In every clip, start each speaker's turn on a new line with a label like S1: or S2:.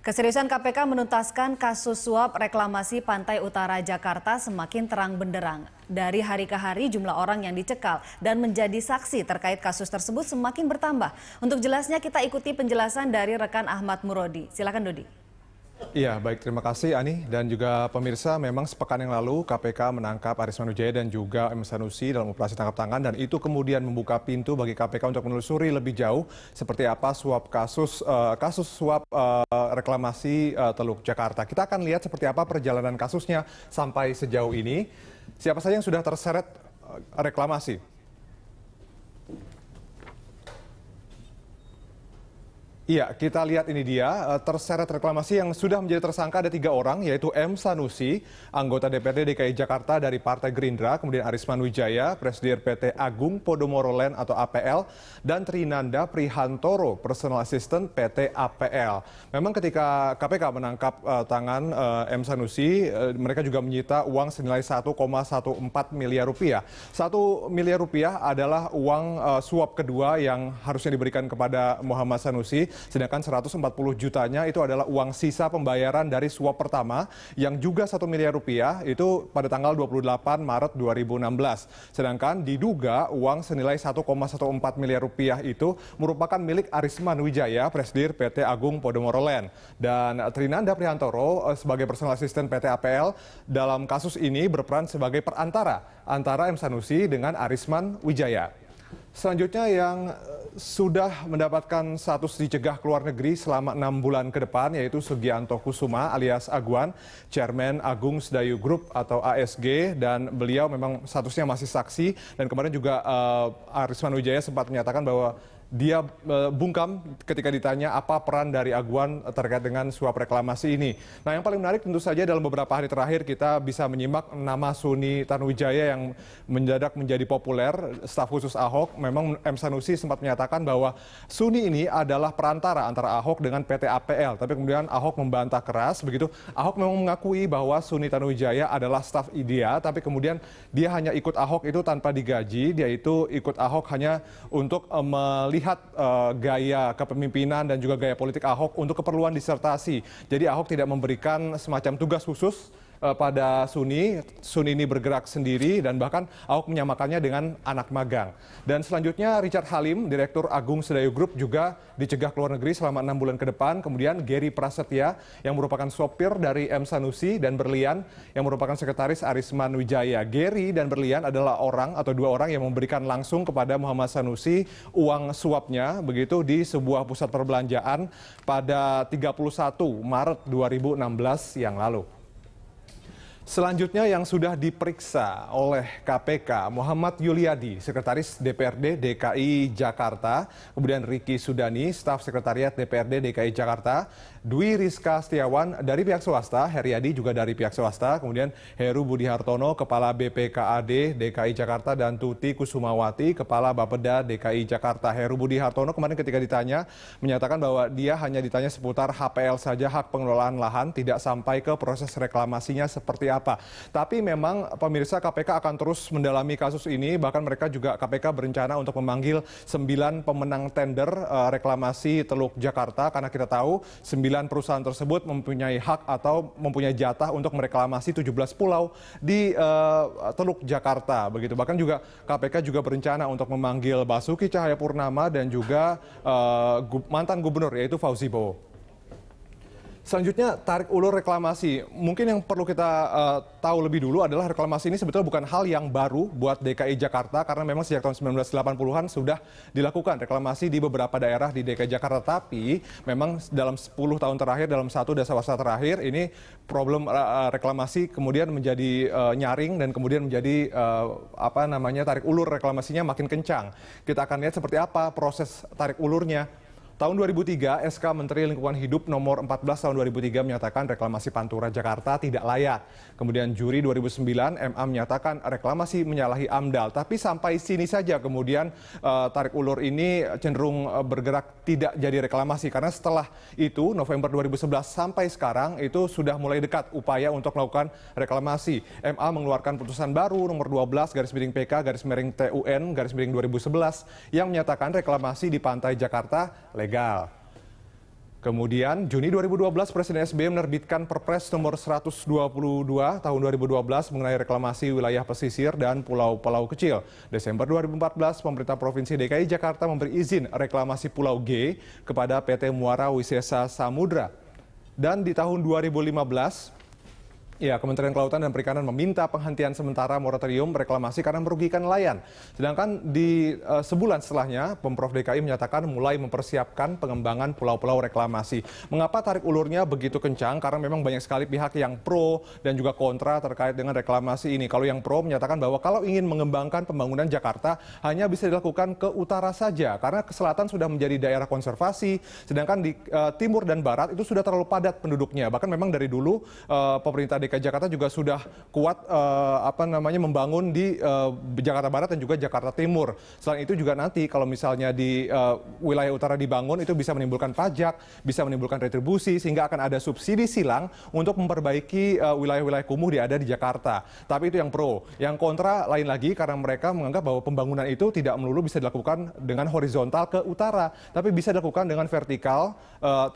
S1: Keseriusan KPK menuntaskan kasus suap reklamasi Pantai Utara Jakarta semakin terang benderang. Dari hari ke hari jumlah orang yang dicekal dan menjadi saksi terkait kasus tersebut semakin bertambah. Untuk jelasnya kita ikuti penjelasan dari rekan Ahmad Murodi. Silakan Dodi.
S2: Iya, baik, terima kasih Ani dan juga pemirsa. Memang sepekan yang lalu KPK menangkap Arisman Wijaya dan juga M. Sanusi dalam operasi tangkap tangan, dan itu kemudian membuka pintu bagi KPK untuk menelusuri lebih jauh seperti apa kasus suap reklamasi Teluk Jakarta. Kita akan lihat seperti apa perjalanan kasusnya sampai sejauh ini. Siapa saja yang sudah terseret reklamasi? Iya, kita lihat ini dia terseret reklamasi yang sudah menjadi tersangka ada 3 orang, yaitu M. Sanusi, anggota DPRD DKI Jakarta dari Partai Gerindra, kemudian Arisman Wijaya, Presidir PT Agung Podomoro Land atau APL, dan Trinanda Prihantoro, Personal Assistant PT APL. Memang ketika KPK menangkap tangan M. Sanusi, mereka juga menyita uang senilai 1,14 miliar rupiah. 1 miliar rupiah adalah uang suap kedua yang harusnya diberikan kepada Muhammad Sanusi. Sedangkan 140 jutanya itu adalah uang sisa pembayaran dari suap pertama yang juga 1 miliar rupiah itu pada tanggal 28 Maret 2016. Sedangkan diduga uang senilai 1,14 miliar rupiah itu merupakan milik Arisman Wijaya, Presidir PT Agung Podomoro Land. Dan Trinanda Prihantoro sebagai personal assistant PT APL dalam kasus ini berperan sebagai perantara antara M. Sanusi dengan Arisman Wijaya. Selanjutnya yang sudah mendapatkan status dicegah keluar negeri selama 6 bulan ke depan yaitu Sugianto Kusuma alias Aguan, Chairman Agung Sedayu Group atau ASG, dan beliau memang statusnya masih saksi, dan kemarin juga Arisman Wijaya sempat menyatakan bahwa dia bungkam ketika ditanya apa peran dari Aguan terkait dengan suap reklamasi ini. Nah, yang paling menarik tentu saja dalam beberapa hari terakhir kita bisa menyimak nama Suni Tanuwijaya yang mendadak menjadi populer, staf khusus Ahok. Memang M. Sanusi sempat menyatakan bahwa Suni ini adalah perantara antara Ahok dengan PT APL. Tapi kemudian Ahok membantah keras begitu. Ahok memang mengakui bahwa Suni Tanuwijaya adalah staf dia, tapi kemudian dia hanya ikut Ahok itu tanpa digaji. Dia itu ikut Ahok hanya untuk melihat gaya kepemimpinan dan juga gaya politik Ahok untuk keperluan disertasi. Jadi Ahok tidak memberikan semacam tugas khusus pada Suni. Suni ini bergerak sendiri dan bahkan Ahok menyamakannya dengan anak magang. Dan selanjutnya Richard Halim, Direktur Agung Sedayu Group juga dicegah keluar negeri selama 6 bulan ke depan. Kemudian Gary Prasetya yang merupakan sopir dari M. Sanusi, dan Berlian yang merupakan sekretaris Arisman Wijaya. Gary dan Berlian adalah dua orang yang memberikan langsung kepada Muhammad Sanusi uang suapnya begitu di sebuah pusat perbelanjaan pada 31 Maret 2016 yang lalu. Selanjutnya yang sudah diperiksa oleh KPK, Muhammad Yuliadi, Sekretaris DPRD DKI Jakarta, kemudian Riki Sudani, Staf Sekretariat DPRD DKI Jakarta, Dwi Rizka Setiawan dari pihak swasta, Heriadi juga dari pihak swasta, kemudian Heru Budi Hartono, Kepala BPKAD DKI Jakarta, dan Tuti Kusumawati, Kepala Bapeda DKI Jakarta. Heru Budi Hartono kemarin ketika ditanya menyatakan bahwa dia hanya ditanya seputar HPL saja, hak pengelolaan lahan, tidak sampai ke proses reklamasinya seperti apa. Tapi memang pemirsa, KPK akan terus mendalami kasus ini. Bahkan mereka juga KPK berencana untuk memanggil 9 pemenang tender reklamasi Teluk Jakarta, karena kita tahu 9 perusahaan tersebut mempunyai hak atau mempunyai jatah untuk mereklamasi 17 pulau di Teluk Jakarta begitu. Bahkan juga KPK juga berencana untuk memanggil Basuki Cahayapurnama dan juga mantan gubernur yaitu Fauzi Bowo. Selanjutnya tarik ulur reklamasi. Mungkin yang perlu kita tahu lebih dulu adalah reklamasi ini sebetulnya bukan hal yang baru buat DKI Jakarta, karena memang sejak tahun 1980-an sudah dilakukan reklamasi di beberapa daerah di DKI Jakarta. Tapi memang dalam 10 tahun terakhir, dalam 1 dasawasa terakhir ini problem reklamasi kemudian menjadi nyaring, dan kemudian menjadi tarik ulur reklamasinya makin kencang. Kita akan lihat seperti apa proses tarik ulurnya. Tahun 2003, SK Menteri Lingkungan Hidup nomor 14 tahun 2003 menyatakan reklamasi Pantura Jakarta tidak layak. Kemudian juri 2009, MA menyatakan reklamasi menyalahi AMDAL. Tapi sampai sini saja kemudian tarik ulur ini cenderung bergerak tidak jadi reklamasi. Karena setelah itu, November 2011 sampai sekarang itu sudah mulai dekat upaya untuk melakukan reklamasi. MA mengeluarkan putusan baru nomor 12/PK/TUN/2011 yang menyatakan reklamasi di pantai Jakarta legal. Kemudian Juni 2012 Presiden SBY menerbitkan Perpres nomor 122 tahun 2012 mengenai reklamasi wilayah pesisir dan pulau-pulau kecil. Desember 2014 pemerintah Provinsi DKI Jakarta memberi izin reklamasi Pulau G kepada PT Muara Wisesa Samudra. Dan di tahun 2015 Kementerian Kelautan dan Perikanan meminta penghentian sementara moratorium reklamasi karena merugikan nelayan. Sedangkan di sebulan setelahnya, Pemprov DKI menyatakan mulai mempersiapkan pengembangan pulau-pulau reklamasi. Mengapa tarik ulurnya begitu kencang? Karena memang banyak sekali pihak yang pro dan juga kontra terkait dengan reklamasi ini. Kalau yang pro menyatakan bahwa kalau ingin mengembangkan pembangunan Jakarta hanya bisa dilakukan ke utara saja. Karena ke selatan sudah menjadi daerah konservasi, sedangkan di timur dan barat itu sudah terlalu padat penduduknya. Bahkan memang dari dulu pemerintah DKI Jakarta juga sudah kuat membangun di Jakarta Barat dan juga Jakarta Timur. Selain itu juga nanti kalau misalnya di wilayah utara dibangun itu bisa menimbulkan pajak, bisa menimbulkan retribusi sehingga akan ada subsidi silang untuk memperbaiki wilayah-wilayah kumuh ada di Jakarta. Tapi itu yang pro. Yang kontra lain lagi karena mereka menganggap bahwa pembangunan itu tidak melulu bisa dilakukan dengan horizontal ke utara, tapi bisa dilakukan dengan vertikal,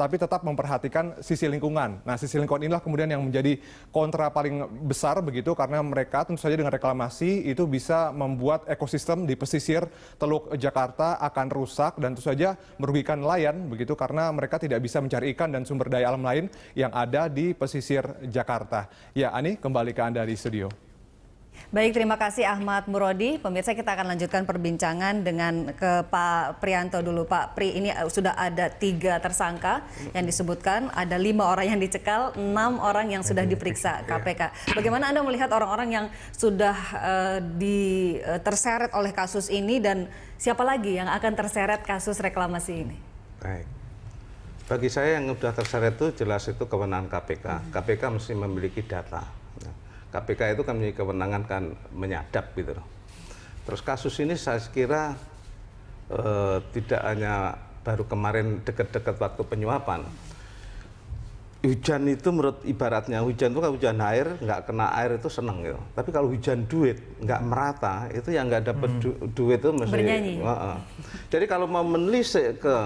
S2: tapi tetap memperhatikan sisi lingkungan. Nah, sisi lingkungan inilah kemudian yang menjadi kontra paling besar begitu karena mereka tentu saja dengan reklamasi itu bisa membuat ekosistem di pesisir Teluk Jakarta akan rusak dan tentu saja merugikan nelayan begitu karena mereka tidak bisa mencari ikan dan sumber daya alam lain yang ada di pesisir Jakarta. Ya, Ani, kembali ke Anda di studio.
S1: Baik, terima kasih Ahmad Murodi. Pemirsa, kita akan lanjutkan perbincangan dengan ke Pak Prianto dulu. Pak Pri, ini sudah ada 3 tersangka yang disebutkan, ada 5 orang yang dicekal, 6 orang yang sudah diperiksa KPK. Bagaimana Anda melihat orang-orang yang sudah terseret oleh kasus ini dan siapa lagi yang akan terseret kasus reklamasi ini?
S3: Baik. Bagi saya yang sudah terseret itu jelas itu kewenangan KPK. KPK mesti memiliki data. KPK itu kan memiliki kewenangan kan menyadap gitu loh. Terus kasus ini saya kira tidak hanya baru kemarin dekat-dekat waktu penyuapan. Hujan itu menurut ibaratnya hujan itu kan hujan air, nggak kena air itu seneng gitu. Tapi kalau hujan duit nggak merata itu yang nggak dapat duit itu mesti
S1: bernyanyi.
S3: Jadi kalau mau menelisik ke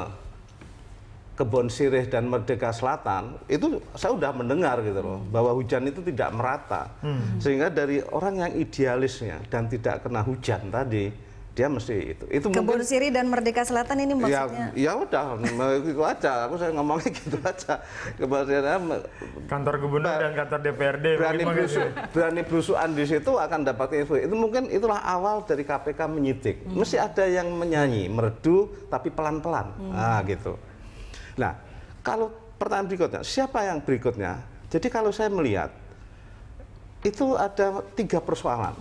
S3: Kebon Sirih dan Merdeka Selatan itu saya udah mendengar gitu loh bahwa hujan itu tidak merata sehingga dari orang yang idealisnya dan tidak kena hujan tadi dia mesti itu
S1: Kebon Sirih dan Merdeka Selatan ini maksudnya
S3: ya udah itu aja saya ngomongnya gitu aja. Kemudian
S4: kantor gubernur dan kantor DPRD
S3: berani berusukan di situ akan dapat info itu mungkin itulah awal dari KPK menyidik mesti ada yang menyanyi merdu tapi pelan-pelan gitu. Nah, kalau pertanyaan berikutnya, siapa yang berikutnya? Jadi kalau saya melihat, itu ada 3 persoalan.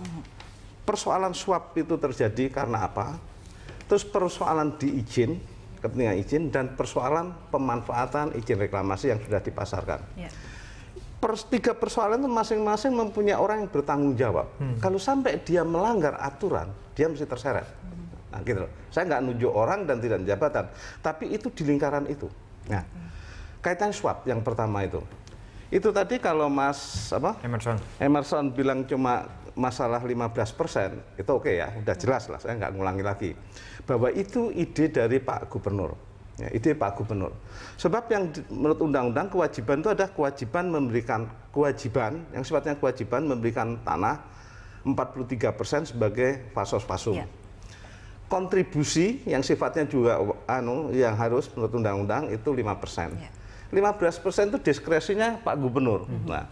S3: Persoalan suap itu terjadi karena apa? Terus persoalan diizin, kepentingan izin, dan persoalan pemanfaatan izin reklamasi yang sudah dipasarkan. Ya. 3 persoalan itu masing-masing mempunyai orang yang bertanggung jawab. Kalau sampai dia melanggar aturan, dia mesti terseret. Nah, gitu loh. Saya nggak nunjuk orang dan tidak jabatan, tapi itu di lingkaran itu. Nah, kaitan suap yang pertama itu tadi kalau Mas Emerson bilang cuma masalah 15%, itu oke ya, udah jelas lah, saya nggak ngulangi lagi. Bahwa itu ide dari Pak Gubernur, ya, ide Pak Gubernur. Sebab yang menurut undang-undang kewajiban itu ada kewajiban yang sifatnya kewajiban memberikan tanah 43% sebagai fasos-fasum. Ya. Kontribusi yang sifatnya juga yang harus menurut undang-undang itu 5%. Ya. 15% itu diskresinya Pak Gubernur. Nah,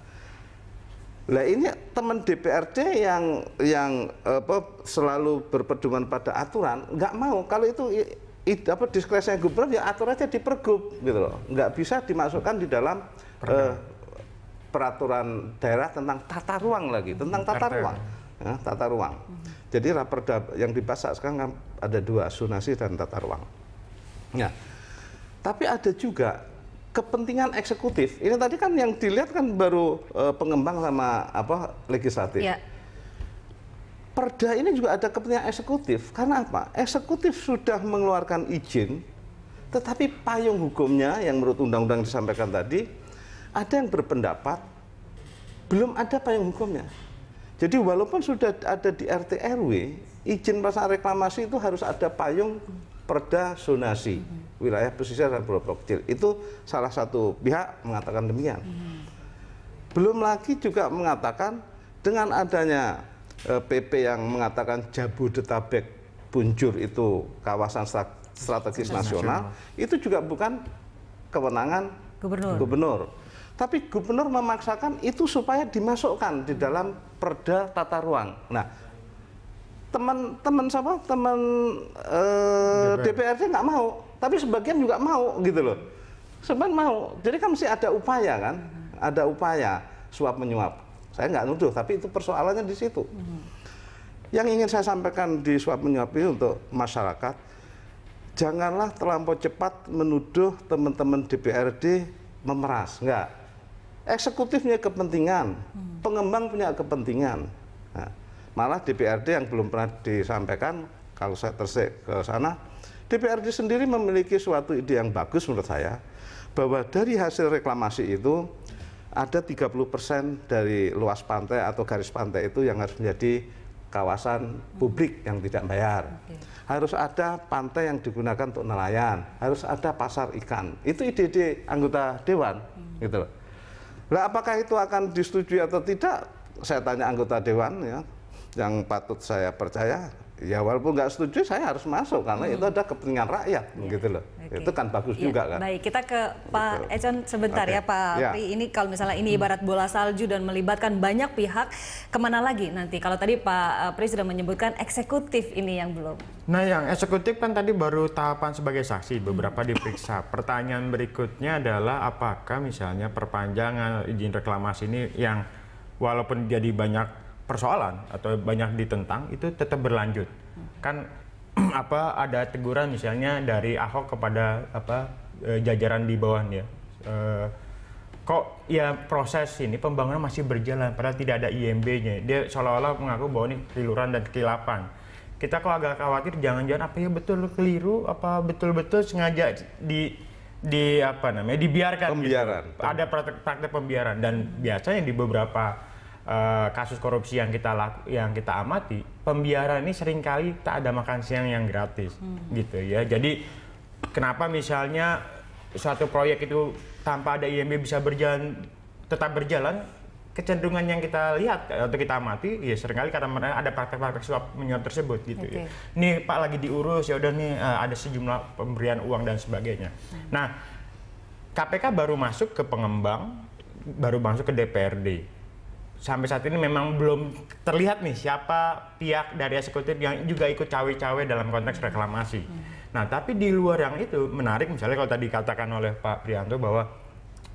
S3: ini teman DPRD yang selalu berpedoman pada aturan nggak mau kalau itu diskresinya Gubernur ya atur aja di Pergub gitu loh. Nggak bisa dimasukkan di dalam peraturan daerah tentang tata ruang lagi, tentang tata ruang. Ya, tata ruang. Jadi raperda yang dibahas sekarang ada 2, zonasi dan tata ruang. Nah, tapi ada juga kepentingan eksekutif. Ini tadi kan yang dilihat kan baru pengembang sama legislatif. Ya. Perda ini juga ada kepentingan eksekutif. Karena apa? Eksekutif sudah mengeluarkan izin, tetapi payung hukumnya yang menurut undang-undang disampaikan tadi, ada yang berpendapat belum ada payung hukumnya. Jadi walaupun sudah ada di RT RW, izin pelaksanaan reklamasi itu harus ada payung perda zonasi. wilayah pesisir dan pulau-pulau kecil. Itu salah satu pihak mengatakan demikian. Belum lagi juga mengatakan dengan adanya PP yang mengatakan Jabodetabek Punjur itu kawasan strategis nasional, itu juga bukan kewenangan gubernur. Tapi gubernur memaksakan itu supaya dimasukkan di dalam Perda Tata Ruang. Nah, teman DPRD nggak mau, tapi sebagian juga mau gitu loh. Sebagian mau. Jadi kan mesti ada upaya kan, ada upaya suap menyuap. Saya nggak nuduh, tapi itu persoalannya di situ. Yang ingin saya sampaikan di suap menyuap ini untuk masyarakat, janganlah terlampau cepat menuduh teman-teman DPRD memeras. Enggak. Eksekutifnya kepentingan, pengembang punya kepentingan. Nah, malah DPRD yang belum pernah disampaikan, kalau saya tersik ke sana, DPRD sendiri memiliki suatu ide yang bagus menurut saya, bahwa dari hasil reklamasi itu ada 30% dari luas pantai atau garis pantai itu yang harus menjadi kawasan publik yang tidak bayar. Harus ada pantai yang digunakan untuk nelayan, harus ada pasar ikan. Itu ide-ide anggota dewan, gitu loh. Nah, apakah itu akan disetujui atau tidak? Saya tanya anggota dewan ya, yang patut saya percaya. Ya walaupun nggak setuju, saya harus masuk karena itu ada kepentingan rakyat, gitu loh. Itu kan bagus juga kan.
S1: Baik, kita ke Pak Econ sebentar ya Pak Pri. Ini kalau misalnya ini ibarat bola salju dan melibatkan banyak pihak, kemana lagi nanti? Kalau tadi Pak Pri sudah menyebutkan eksekutif ini yang belum.
S4: Nah, yang eksekutif kan tadi baru tahapan sebagai saksi, beberapa diperiksa. Pertanyaan berikutnya adalah apakah misalnya perpanjangan izin reklamasi ini yang walaupun jadi banyak persoalan atau banyak ditentang itu tetap berlanjut. Kan ada teguran misalnya dari Ahok kepada jajaran di bawahnya. Kok ya proses ini pembangunan masih berjalan padahal tidak ada IMB-nya. Dia seolah-olah mengaku bahwa ini keliruan dan kekilapan. Kita kok agak khawatir jangan-jangan apa ya betul keliru, apa betul-betul sengaja dibiarkan.
S3: Pembiaran.
S4: Gitu. Ada praktek pembiaran dan biasanya di beberapa kasus korupsi yang kita amati, pembiaran ini seringkali tak ada makan siang yang gratis, gitu ya. Jadi kenapa misalnya suatu proyek itu tanpa ada IMB bisa tetap berjalan? Kecenderungan yang kita lihat atau kita amati, ya seringkali karena ada praktek-praktek suap menyuap tersebut, gitu ya. Nih Pak lagi diurus, ya udah nih ada sejumlah pemberian uang dan sebagainya. Nah, KPK baru masuk ke pengembang, baru masuk ke DPRD. Sampai saat ini memang belum terlihat nih siapa pihak dari eksekutif yang juga ikut cawe-cawe dalam konteks reklamasi. Nah, tapi di luar yang itu menarik misalnya kalau tadi dikatakan oleh Pak Prianto bahwa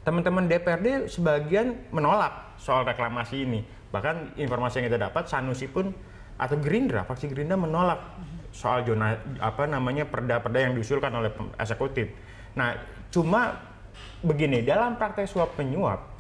S4: teman-teman DPRD sebagian menolak soal reklamasi ini. Bahkan informasi yang kita dapat Sanusi pun atau Gerindra, fraksi Gerindra menolak soal perda-perda yang diusulkan oleh eksekutif. Nah, cuma begini, dalam praktek suap menyuap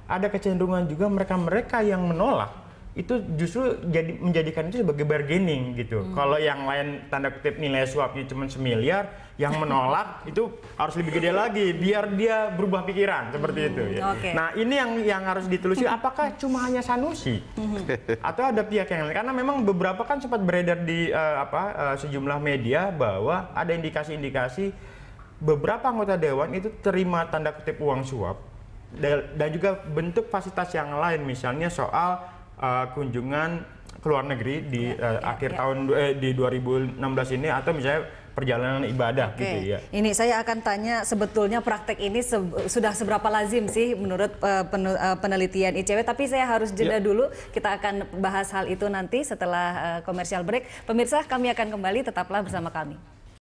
S4: ada kecenderungan juga mereka-mereka yang menolak itu justru menjadikan itu sebagai bargaining gitu. Kalau yang lain tanda kutip nilai suapnya cuma 1 miliar, yang menolak itu harus lebih gede lagi biar dia berubah pikiran seperti itu ya. Nah, ini yang harus ditelusuri apakah cuma hanya Sanusi atau ada pihak yang lain, karena memang beberapa kan sempat beredar di sejumlah media bahwa ada indikasi-indikasi beberapa anggota dewan itu terima tanda kutip uang suap dan juga bentuk fasilitas yang lain, misalnya soal kunjungan ke luar negeri di akhir tahun di 2016 ini atau misalnya perjalanan ibadah gitu ya.
S1: Ini saya akan tanya sebetulnya praktek ini sudah seberapa lazim sih menurut penelitian ICW, tapi saya harus jeda dulu. Kita akan bahas hal itu nanti setelah komersial break. Pemirsa, kami akan kembali, tetaplah bersama kami.